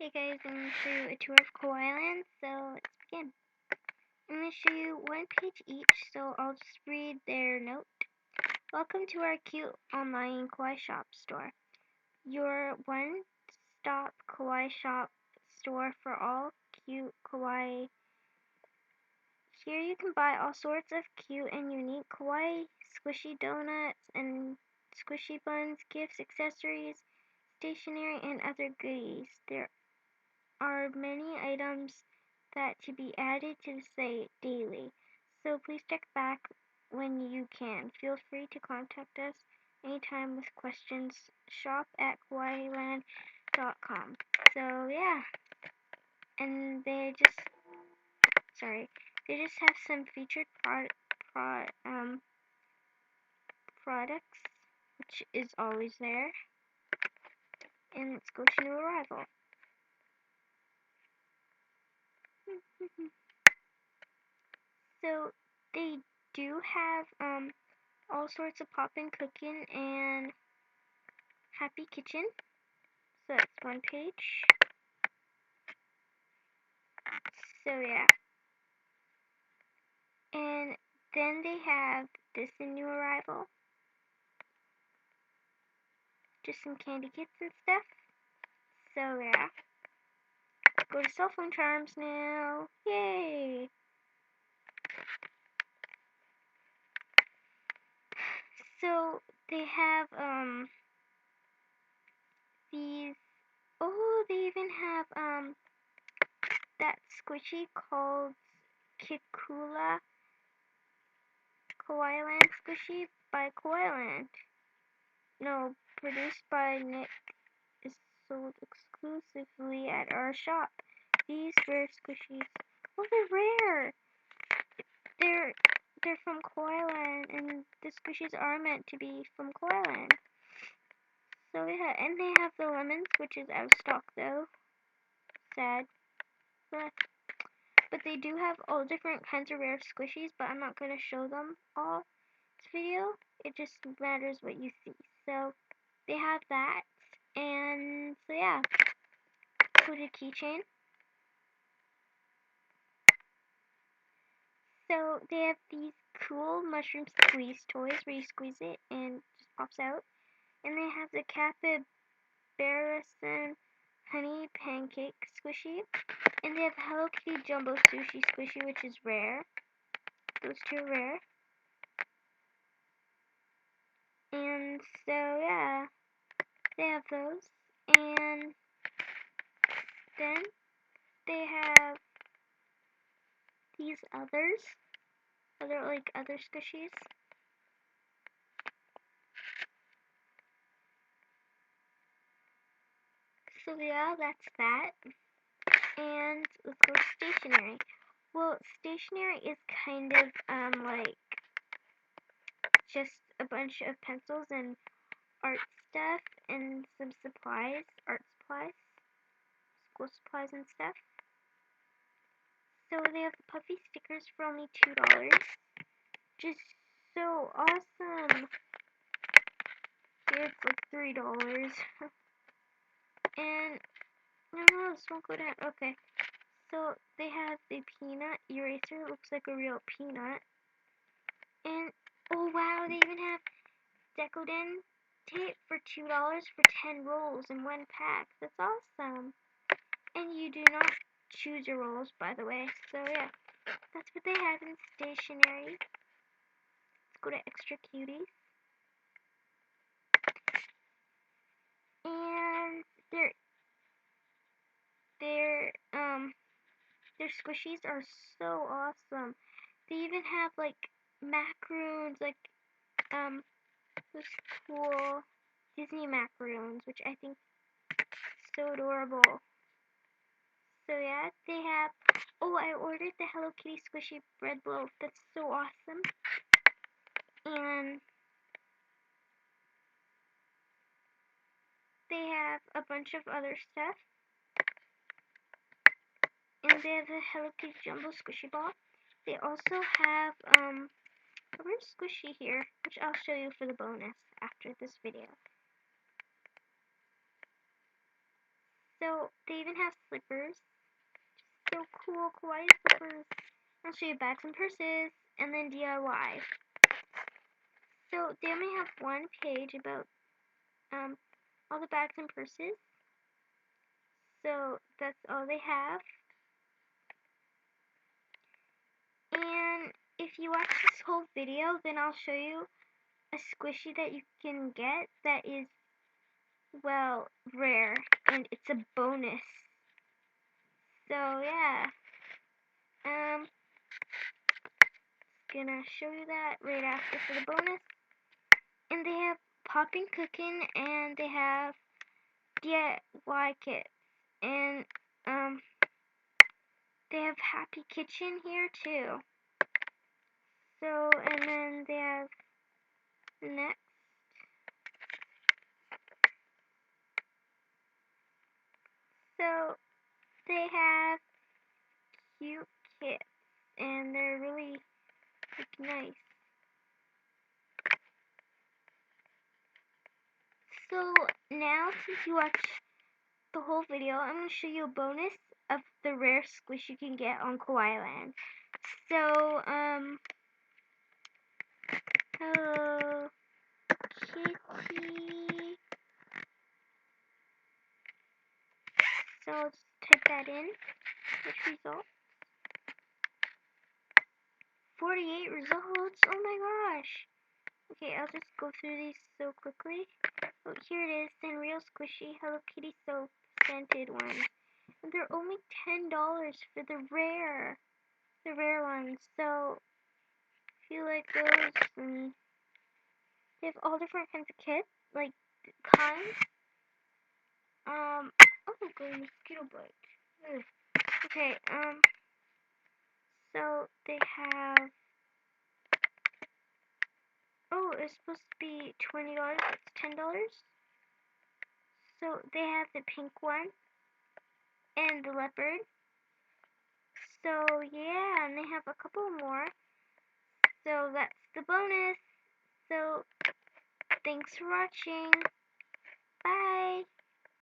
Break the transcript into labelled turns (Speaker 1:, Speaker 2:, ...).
Speaker 1: Hey guys, I'm going to show you a tour of Kawaii Land, so let's begin. I'm going to show you one page each, so I'll just read their note. Welcome to our cute online kawaii shop store. Your one-stop kawaii shop store for all cute kawaii. Here you can buy all sorts of cute and unique kawaii, squishy donuts and squishy buns, gifts, accessories, stationery, and other goodies. There are many items that to be added to the site daily, so please check back when you can. Feel free to contact us anytime with questions. Shop at kawaiiland.com. So yeah, and they just have some featured products, which is always there, and let's go to new arrival. So they do have all sorts of poppin' cooking and happy kitchen. So that's one page. So yeah. And then they have this in new arrival. Just some candy kits and stuff. So yeah. Go to cell phone charms now. Yay! So they have these, oh, they even have that squishy called Kikula Kawaii Land squishy by Kawaii Land. No, produced by Nick, is sold exclusively at our shop. These rare squishies, oh, they're rare. They're from Kawaii Land, and the squishies are meant to be from Kawaii Land. So yeah, and they have the lemons, which is out of stock though. Sad. But they do have all different kinds of rare squishies, but I'm not going to show them all this video. It just matters what you see. So they have that, and so yeah. Go to keychain. So they have these cool mushroom squeeze toys where you squeeze it and it just pops out. And they have the capybara honey pancake squishy. And they have Hello Kitty jumbo sushi squishy, which is rare. Those two are rare. And so yeah, they have those. And then they have these other squishies. So yeah, that's that. And let's go to stationery. Well, stationery is kind of like just a bunch of pencils and art stuff and some supplies, art supplies, school supplies and stuff. So they have puffy stickers for only $2, which is so awesome. Here it's like $3. And no, this won't go down. Okay. So they have the peanut eraser. It looks like a real peanut. And oh wow, they even have Decoden tape for $2 for 10 rolls in one pack. That's awesome. And you do not choose your rolls, by the way. So yeah, that's what they have in stationery. Let's go to extra cuties. And their squishies are so awesome. They even have like macaroons, like those cool Disney macaroons, which I think is so adorable. So yeah, they have, oh, I ordered the Hello Kitty squishy bread loaf. That's so awesome. And they have a bunch of other stuff. And they have the Hello Kitty jumbo squishy ball. They also have a real squishy here, which I'll show you for the bonus after this video. So they even have slippers. So cool, kawaii slippers. I'll show you bags and purses, and then DIY. So they only have one page about all the bags and purses. So that's all they have. And if you watch this whole video, then I'll show you a squishy that you can get that is, well, rare, and it's a bonus. So yeah, gonna show you that right after for the bonus. And they have popping cooking, and they have DIY kits, and they have happy kitchen here too. So, and then they have next. So they have cute kits, and they're really nice. So now, since you watched the whole video, I'm going to show you a bonus of the rare squish you can get on Kawaii Land. So, Hello Kitty. So let's type that in. Which result? 48 results. Oh my gosh. Okay, I'll just go through these so quickly. Oh, here it is. Sanrio Squishy Hello Kitty Soap scented one. And they're only $10 for the rare ones. So if you like those, they have all different kinds of kits, like kinds. Oh my god, mosquito bite. Ugh. Okay, so they have, oh, it's supposed to be $20, it's $10. So they have the pink one and the leopard. So yeah, and they have a couple more. So that's the bonus. So thanks for watching. Bye.